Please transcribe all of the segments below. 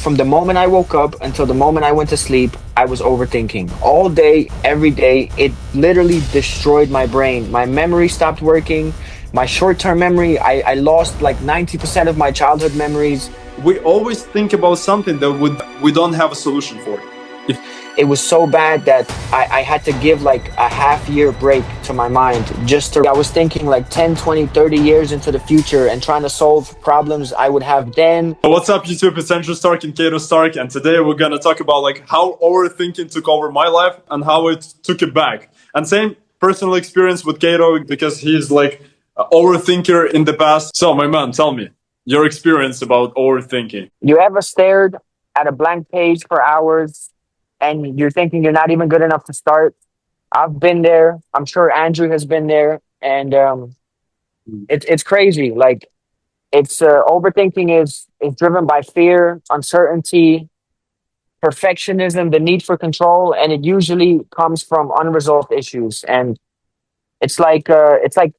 from the moment I woke up until the moment I went to sleep, I was overthinking all day, every day. It literally destroyed my brain. My memory stopped working. My short-term memory, I lost like 90% of my childhood memories. We always think about something that we don't have a solution for. It was so bad that I had to give like a half-year break to my mind just to, I was thinking like 10, 20, 30 years into the future and trying to solve problems I would have then. What's up, YouTube? It's Andrew Stark and Kato Stark, and today we're gonna talk about like how overthinking took over my life and how it took it back. And same personal experience with Kato because he's like an overthinker in the past. So, my man, tell me your experience about overthinking. You ever stared at a blank page for hours and you're thinking you're not even good enough to start? I've been there. I'm sure Andrew has been there, and it's crazy. Like it's overthinking is driven by fear, uncertainty, perfectionism, the need for control, and it usually comes from unresolved issues. And it's like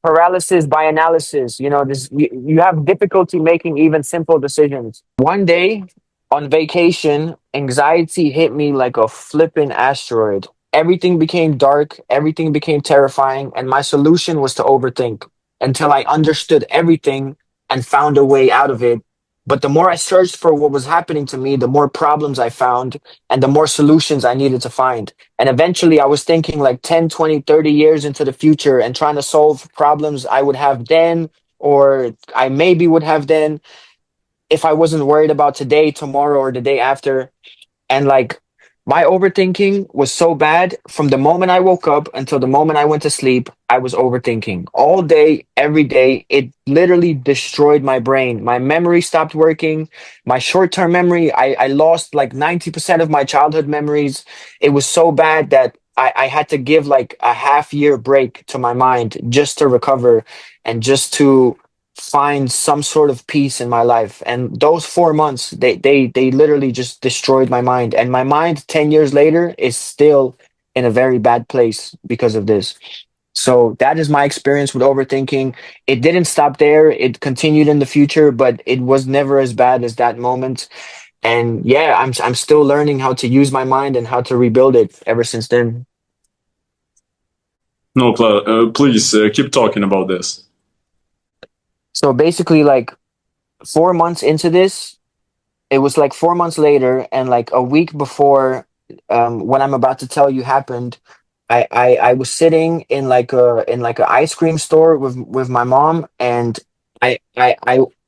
paralysis by analysis. You know, you have difficulty making even simple decisions. One day on vacation, anxiety hit me like a flippin' asteroid. Everything became dark, everything became terrifying, and my solution was to overthink until I understood everything and found a way out of it. But the more I searched for what was happening to me, the more problems I found and the more solutions I needed to find. And eventually I was thinking like 10, 20, 30 years into the future and trying to solve problems I would have then, or I maybe would have then, if I wasn't worried about today, tomorrow, or the day after. And like my overthinking was so bad from the moment I woke up until the moment I went to sleep, I was overthinking all day, every day. It literally destroyed my brain. My memory stopped working. My short-term memory, I lost like 90% of my childhood memories. It was so bad that I had to give like a half-year break to my mind just to recover and just to find some sort of peace in my life. And those 4 months, they literally just destroyed my mind. And my mind 10 years later is still in a very bad place because of this. So that is my experience with overthinking. It didn't stop there. It continued in the future, but it was never as bad as that moment. And yeah, I'm still learning how to use my mind and how to rebuild it ever since then. No, please keep talking about this. So basically, like 4 months into this, it was like 4 months later, and like a week before what I'm about to tell you happened, I was sitting in like a ice cream store with my mom, and I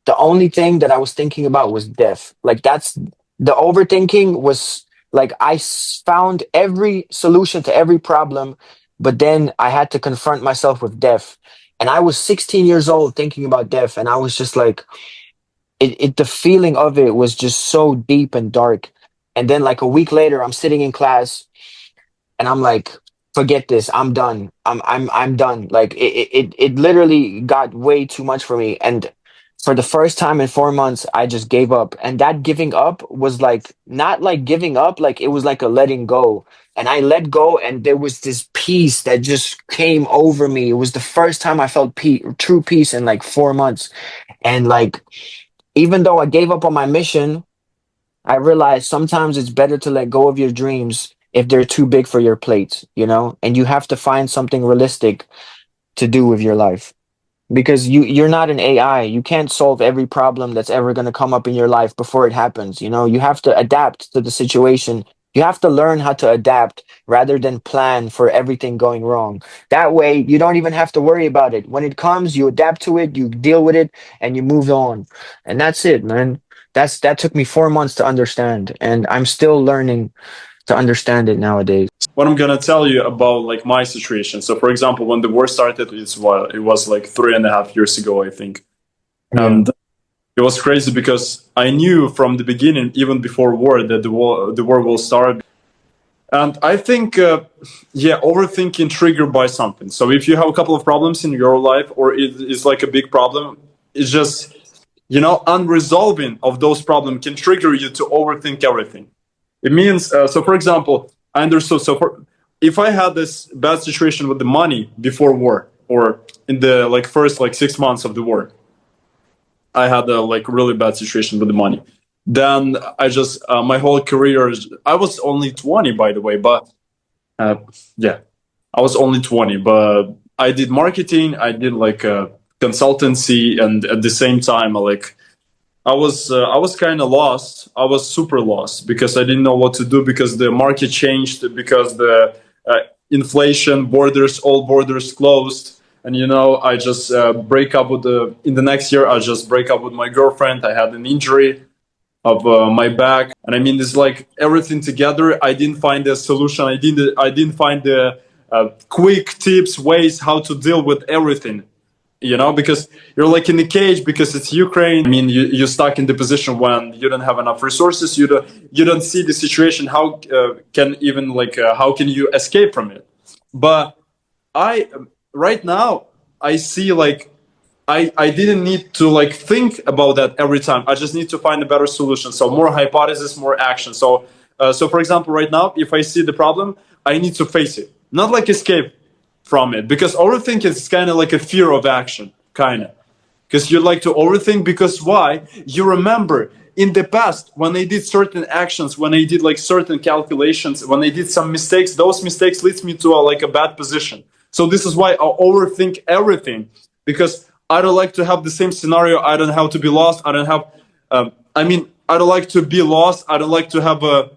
the only thing that I was thinking about was death. Like that's the overthinking was like found every solution to every problem, but then I had to confront myself with death. And I was 16 years old thinking about death, and I was just like, the feeling of it was just so deep and dark. And then like a week later, I'm sitting in class and I'm like, forget this, I'm done. I'm done. Like it literally got way too much for me. And for the first time in 4 months, I just gave up. And that giving up was like not like giving up, like it was like a letting go. And I let go, and there was this peace that just came over me. It was the first time I felt true peace in like 4 months. And like even though I gave up on my mission, I realized sometimes it's better to let go of your dreams if they're too big for your plate, you know? And you have to find something realistic to do with your life. Because you're not an AI. You can't solve every problem that's ever going to come up in your life before it happens, you know? You have to adapt to the situation. You have to learn how to adapt rather than plan for everything going wrong. That way, you don't even have to worry about it. When it comes, you adapt to it, you deal with it, and you move on. And that's it, man. That took me 4 months to understand, and I'm still learning to understand it nowadays. What I'm gonna tell you about like my situation. So, for example, when the war started, it was like 3.5 years ago, I think, Yeah. and it was crazy because I knew from the beginning, even before war, that the war will start. And I think, yeah, overthinking triggered by something. So if you have a couple of problems in your life, or it is like a big problem, it's just, unresolving of those problems can trigger you to overthink everything. It means, so for example, I understood. If I had this bad situation with the money before war, or in the like first like 6 months of the war, I had a like really bad situation with the money. Then I just my whole career. I was only 20, by the way, but uh, yeah, I was only 20, but I did marketing. I did like consultancy, and at the same time, like I was kind of lost. I was super lost because I didn't know what to do because the market changed because the inflation borders, all borders closed, and I just break up with the in the next year. I just break up with my girlfriend. I had an injury of my back, and I mean, it's like everything together. I didn't find a solution. I didn't find the quick tips, ways how to deal with everything, because you're like in the cage because it's Ukraine. I mean, you're stuck in the position when you don't have enough resources. You don't see the situation. How can even like how can you escape from it? But I right now I see like I didn't need to like think about that every time. I just need to find a better solution. So more hypothesis, more action. So for example, right now, if I see the problem, I need to face it, not like escape from it, because overthinking is kind of like a fear of action, kind of. Because you like to overthink because why? You remember in the past when I did certain actions, when I did like certain calculations, when I did some mistakes, those mistakes leads me to like a bad position. So this is why I overthink everything, because I don't like to have the same scenario. I don't have to be lost. I don't have. I don't like to be lost. I don't like to have a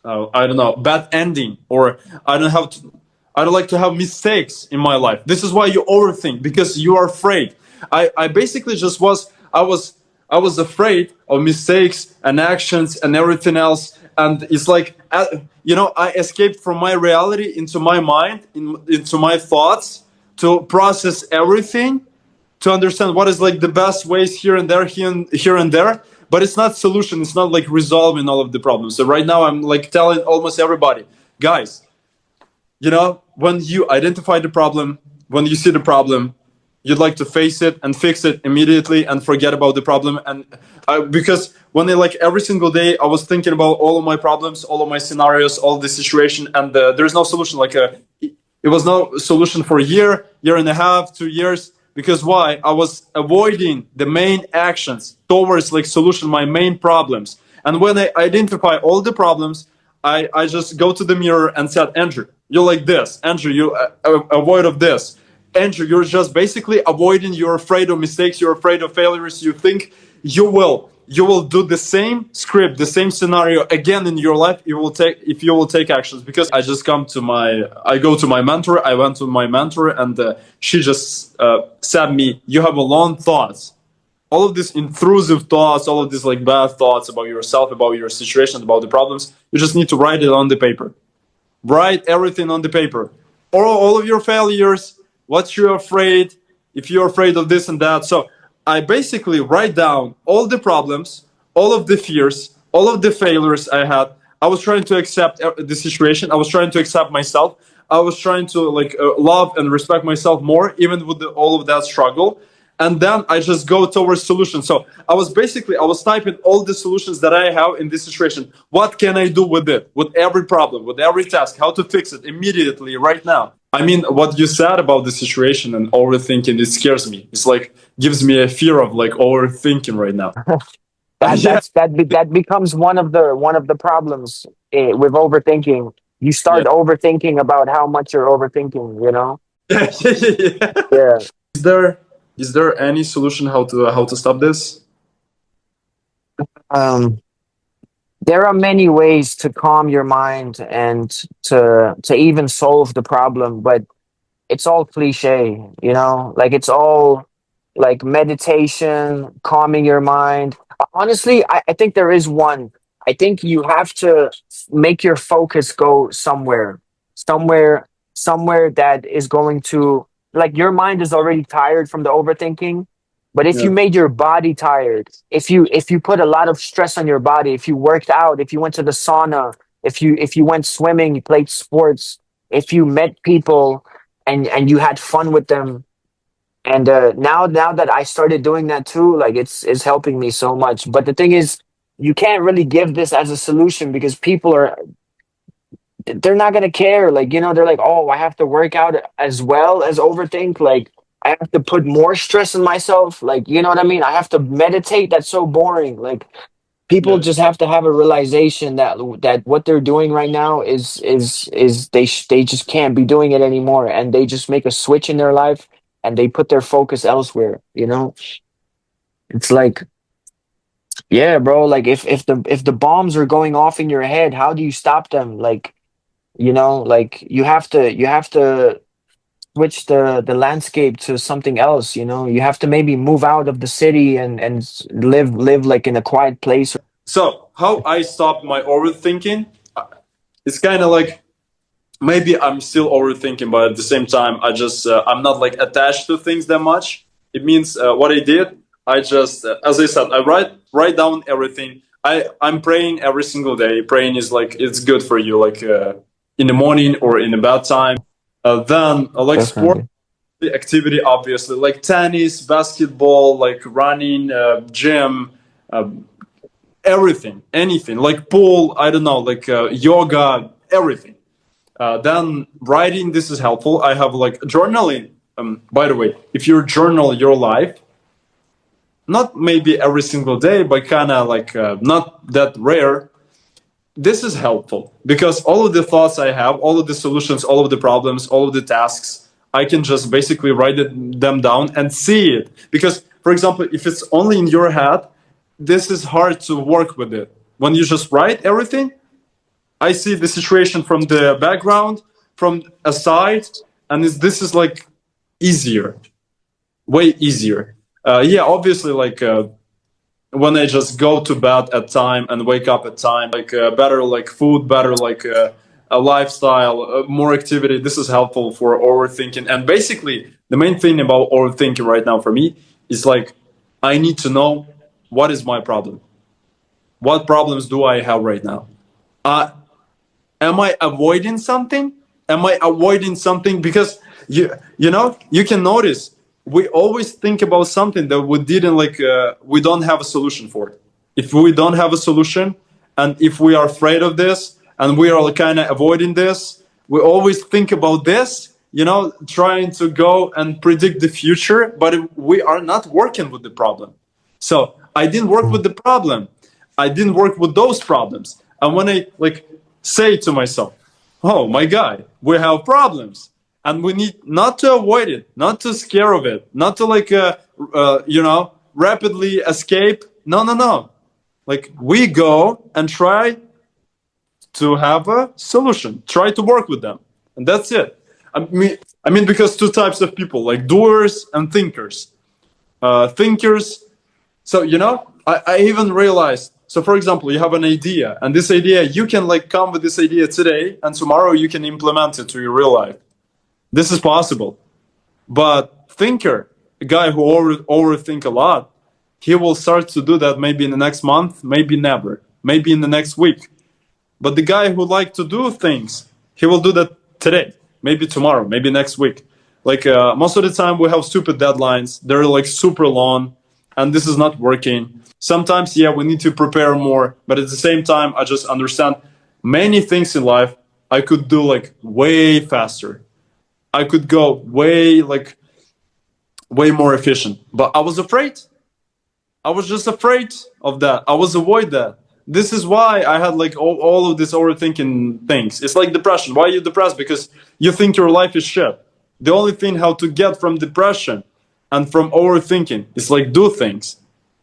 I don't know, bad ending, or I don't have to, I don't like to have mistakes in my life. This is why you overthink, because you are afraid. I basically just I was afraid of mistakes and actions and everything else, and it's like I escaped from my reality into my mind, into my thoughts, to process everything, to understand what is like the best ways here and there, here and there. But it's not solution. It's not like resolving all of the problems. So right now I'm like telling almost everybody, guys, when you identify the problem, when you see the problem, you'd like to face it and fix it immediately and forget about the problem. And because when I like every single day, I was thinking about all of my problems, all of my scenarios, all the situation, and there's no solution. It was no solution for a year and a half, 2 years. Because why? I was avoiding the main actions towards like solution my main problems. And when I identify all the problems, I just go to the mirror and said, Andrew, you're like this. Andrew, you avoid of this. Andrew, you're just basically avoiding. You're afraid of mistakes. You're afraid of failures. You think you will do the same script, the same scenario again in your life. If you will take actions. Because I go to my mentor. I went to my mentor, and she just said me, you have a long thoughts, all of these intrusive thoughts, all of these like bad thoughts about yourself, about your situation, about the problems. You just need to write it on the paper. Write everything on the paper, or all of your failures, what you're afraid, if you're afraid of this and that. So I basically write down all the problems, all of the fears, all of the failures I had. I was trying to accept the situation. I was trying to accept myself. I was trying to like love and respect myself more, even with all of that struggle. And then I just go towards solutions. So I was typing all the solutions that I have in this situation. What can I do with it? With every problem, with every task, how to fix it immediately, right now. I mean, what you said about the situation and overthinking, it scares me. It's like gives me a fear of like overthinking right now. Yeah, That becomes one of the problems with overthinking. You yeah, start overthinking about how much you're overthinking. yeah, yeah. Yeah. Is there is there any solution how to stop this? Um, there are many ways to calm your mind and to even solve the problem, but it's all cliche. Like it's all like meditation, calming your mind. Honestly, I think there is one. I think you have to make your focus go somewhere, somewhere that is going to, like, your mind is already tired from the overthinking. But if Yeah, you made your body tired, if you put a lot of stress on your body, if you worked out, if you went to the sauna, if you went swimming, you played sports, if you met people and you had fun with them, and now that I started doing that too, like it's helping me so much. But the thing is, you can't really give this as a solution because people they're not gonna care. Like, they're like, oh, I have to work out as well as overthink. Like, I have to put more stress on myself. Like, you know what I mean? I have to meditate. That's so boring. Like, People Yeah. just have to have a realization that what they're doing right now is they just can't be doing it anymore, and they just make a switch in their life and they put their focus elsewhere, you know. It's like, yeah, bro, like if the bombs are going off in your head, how do you stop them? Like, you know, like you have to switch the landscape to something else, you know. You have to maybe move out of the city and live like in a quiet place. So how I stopped my overthinking? It's kind of like maybe I'm still overthinking, but at the same time, I'm not like attached to things that much. It means what I did. I just, as I said, I write down everything. I'm praying every single day. Praying is like it's good for you, like in the morning or in a bad time. Then like sport Definitely. activity, obviously, like tennis, basketball, like running, gym, uh, everything, anything, like pool. I don't know, like yoga, everything. Then writing, this is helpful. I have like journaling. By the way, if you journal your life, not maybe every single day, but kind of like not that rare, this is helpful because all of the thoughts I have, all of the solutions, all of the problems, all of the tasks, I can just basically them down and see it. Because, for example, if it's only in your head, this is hard to work with it. When you just write everything, I see the situation from the background, from a side, and this is like easier, way easier. Yeah, obviously, like when I just go to bed at time and wake up at time, like better like food, better like a lifestyle, more activity. This is helpful for overthinking. And basically, the main thing about overthinking right now for me is like I need to know what is my problem. What problems do I have right now? Uh, am I avoiding something? Am I avoiding something? Because you know you can notice we always think about something that we didn't like. We don't have a solution for it. If we don't have a solution, and if we are afraid of this, and we are kind of avoiding this, we always think about this. You know, trying to go and predict the future, but we are not working with the problem. So I didn't work with Mm. the problem. I didn't work with those problems. And when I like say to myself, "Oh my God, we have problems, and we need not to avoid it, not to scare of it, not to like you know rapidly escape. No, no, no. Like we go and try to have a solution, try to work with them, and that's it. I mean, because two types of people, like doers and thinkers. Thinkers, so you know, I even realized. So for example, you have an idea, and this idea you can like come with this idea today, and tomorrow you can implement it to your real life. This is possible. But thinker, a guy who overthink a lot, he will start to do that maybe in the next month, maybe never, maybe in the next week. But the guy who like to do things, he will do that today, maybe tomorrow, maybe next week. Like most of the time, we have stupid deadlines. They're like super long, and this is not working. Sometimes, yeah, we need to prepare more. But at the same time, I just understand many things in life I could do like way faster. I could go way more efficient. But I was afraid. I was just afraid of that. I was avoid that. This is why I had like all of this overthinking things. It's like depression. Why are you depressed? Because you think your life is shit. The only thing how to get from depression and from overthinking is like do things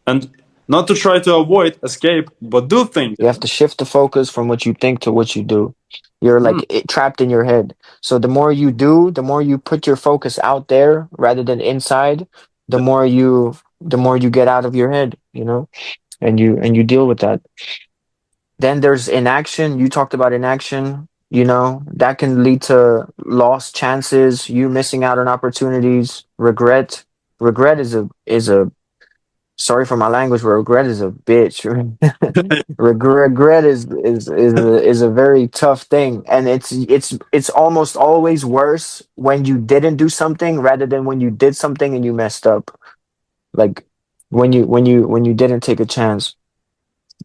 and not to try to avoid escape, but do things. You have to shift the focus from what you think to what you do. You're Mm. like trapped in your head. So the more you do, the more you put your focus out there rather than inside, the more you get out of your head, you know, and you deal with that. Then there's inaction. You talked about inaction, you know, that can lead to lost chances, you missing out on opportunities, regret. Regret is a sorry for my language, but regret is a bitch. Regret is a very tough thing, and it's almost always worse when you didn't do something rather than when you did something and you messed up. Like when you didn't take a chance,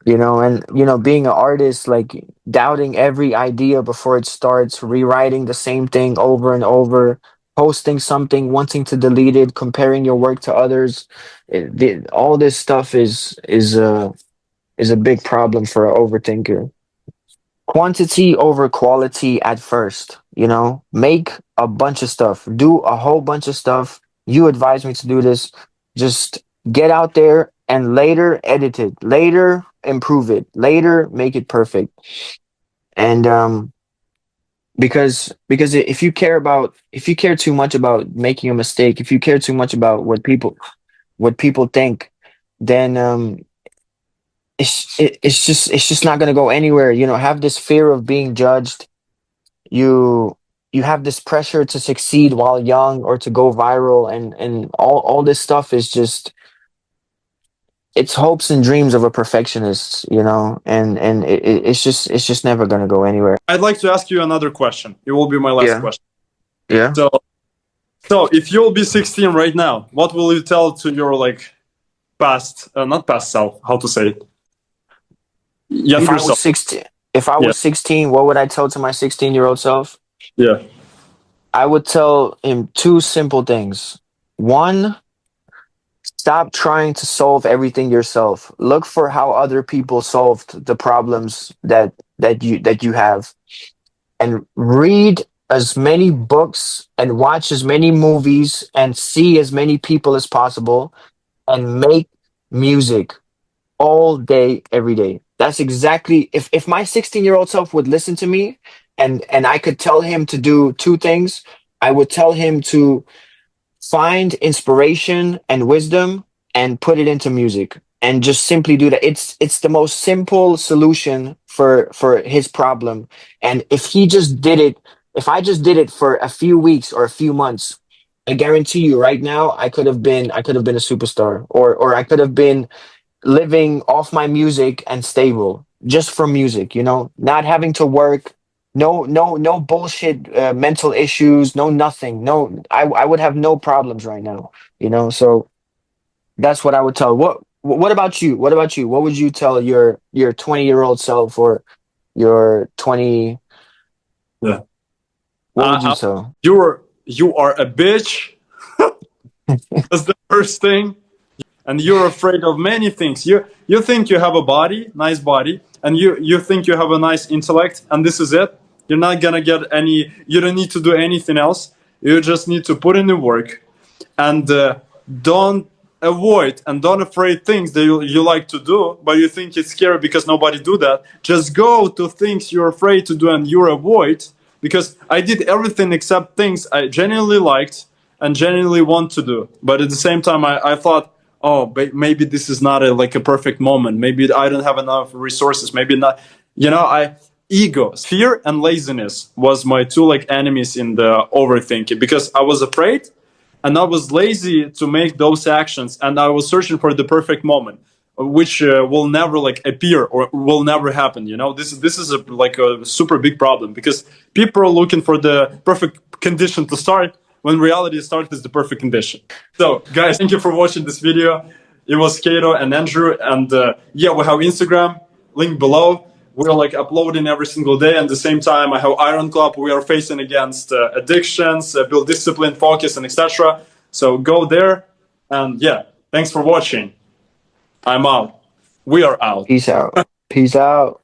you know. And being an artist, like doubting every idea before it starts, rewriting the same thing over and over, posting something, wanting to delete it, comparing your work to others. All this stuff is is a big problem for an overthinker. Quantity over quality at first, you know, make a bunch of stuff, do a whole bunch of stuff. You advise me to do this. Just get out there and later edit it, later improve it, later make it perfect. And because if you care too much about making a mistake, if you care too much about what people think, then it's just not going to go anywhere. You know, have this fear of being judged. you you have this pressure to succeed while young or to go viral, and all this stuff is just, it's hopes and dreams of a perfectionist, you know, and it's just never going to go anywhere. I'd like to ask you another question. It will be my last Yeah. question. Yeah. So, so if you'll be 16 right now, what will you tell to your like past, not past self, how to say it, if younger i was self? 16 if I Yeah, was 16, what would I tell to my 16-year-old self? yeah, I would tell him two simple things. One, stop trying to solve everything yourself. Look for how other people solved the problems that you have, and read as many books and watch as many movies and see as many people as possible, and make music all day every day. That's exactly, if my 16-year-old self would listen to me, and I could tell him to do two things, I would tell him to find inspiration and wisdom and put it into music, and just simply do that. It's the most simple solution for his problem. And if he just did it, if I just did it for a few weeks or a few months, I guarantee you right now I could have been a superstar, or I could have been living off my music and stable just from music, you know, not having to work, no bullshit mental issues, no nothing. No, I would have no problems right now, you know. So that's what I would tell. What about you? What about you? What would you tell your 20-year-old self, or your 20, yeah. what would you tell? You are a bitch. That's the first thing. And you're afraid of many things. You think you have a body, nice body, and you think you have a nice intellect, and this is it. You're not gonna get any. You don't need to do anything else. You just need to put in the work, and don't avoid and don't afraid things that you like to do, but you think it's scary because nobody do that. Just go to things you're afraid to do and you avoid, because I did everything except things I genuinely liked and genuinely want to do. But at the same time, I thought, oh, maybe this is not like a perfect moment. Maybe I don't have enough resources. Maybe not. I ego, fear, and laziness was my two like enemies in the overthinking, because I was afraid and I was lazy to make those actions, and I was searching for the perfect moment, which will never like appear or will never happen. This is like a super big problem, because people are looking for the perfect condition to start, when reality start is the perfect condition. So, guys, thank you for watching this video. It was Kato and Andrew, and yeah, we have Instagram link below. We're like uploading every single day. And at the same time, I have Iron Club. We are facing against addictions, build discipline, focus, and etc. So go there. And yeah, thanks for watching. I'm out. We are out. Peace out. Peace out.